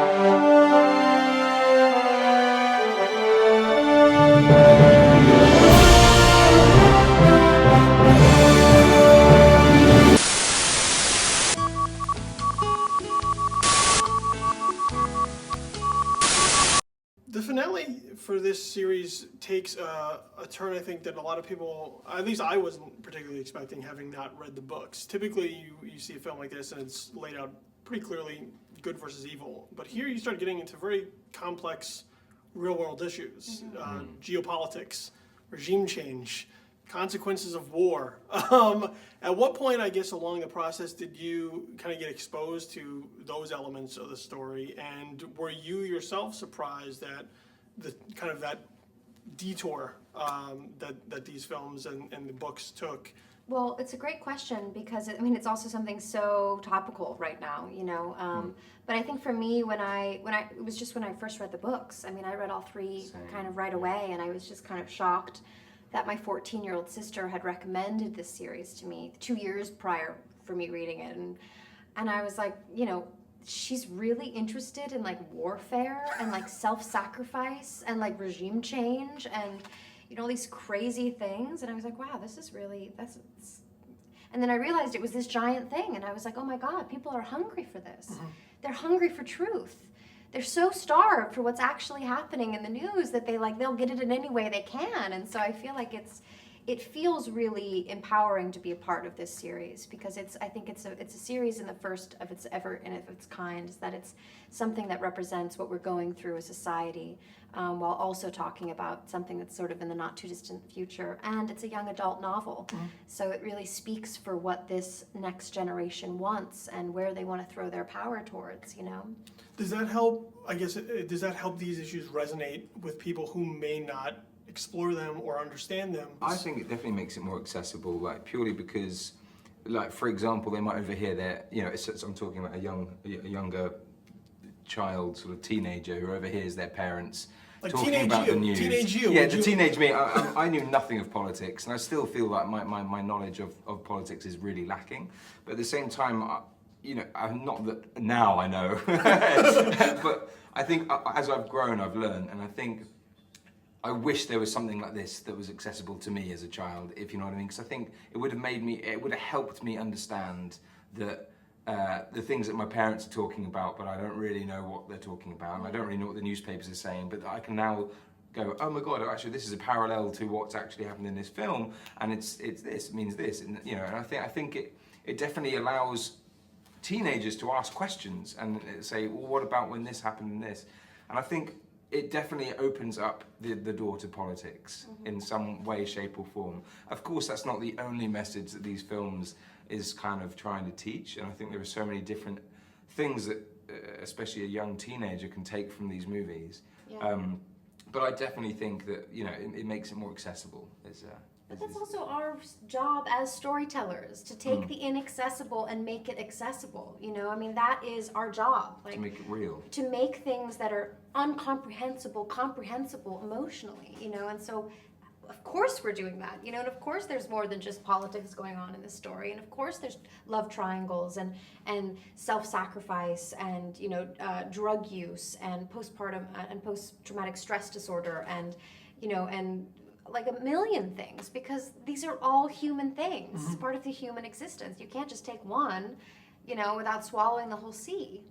The finale for this series takes a turn I think that a lot of people, at least I wasn't particularly expecting, having not read the books. Typically you see a film like this and it's laid out pretty clearly good versus evil, but here you start getting into very complex real world issues, geopolitics, regime change, consequences of war. At what point, I guess, along the process did you kind of get exposed to those elements of the story, and were you yourself surprised at the kind of that detour that these films and the books took? Well, it's a great question because it's also something so topical right now, you know. But I think for me, it was just when I first read the books. I mean, I read all three kind of right away, and I was just kind of shocked that my 14-year-old sister had recommended this series to me 2 years prior for me reading it, and I was like, you know, she's really interested in like warfare and like self-sacrifice and like regime change and, you know, these crazy things. And I was like, wow, this is really, and then I realized it was this giant thing, and I was like, oh my God, people are hungry for this. They're hungry for truth. They're so starved for what's actually happening in the news that they'll get it in any way they can. And so I feel like it feels really empowering to be a part of this series, because I think it's a series in the first of its kind, is that it's something that represents what we're going through as society, while also talking about something that's sort of in the not too distant future. And it's a young adult novel, so it really speaks for what this next generation wants and where they want to throw their power towards, you know. Does that help, I guess, does that help these issues resonate with people who may not explore them or understand them? I think it definitely makes it more accessible, like purely because, like, for example, they might overhear their, you know, I'm talking about a younger child, sort of teenager, who overhears their parents like talking about the news. Teenage you. Yeah, teenage me. I knew nothing of politics, and I still feel like my knowledge of politics is really lacking. But at the same time, you know, I'm not that now I know, but I think as I've grown, I've learned, and I think I wish there was something like this that was accessible to me as a child, if you know what I mean. Because I think it would have helped me understand that the things that my parents are talking about, but I don't really know what they're talking about, and I don't really know what the newspapers are saying, but I can now go, oh my God, actually this is a parallel to what's actually happened in this film, and it's this, it means this, and you know, and I think it definitely allows teenagers to ask questions and say, well, what about when this happened and this? And I think it definitely opens up the door to politics in some way, shape or form. Of course, that's not the only message that these films is kind of trying to teach, and I think there are so many different things that especially a young teenager can take from these movies. Yeah. But I definitely think that, you know, it makes it more accessible. But that's also our job as storytellers, to take the inaccessible and make it accessible. You know, I mean, that is our job. Like, to make it real. To make things that are uncomprehensible, comprehensible emotionally, you know, and so of course we're doing that, you know, and of course there's more than just politics going on in this story, and of course there's love triangles and self-sacrifice and, you know, drug use and postpartum and post-traumatic stress disorder and, you know, and like a million things, because these are all human things, part of the human existence. You can't just take one, you know, without swallowing the whole sea.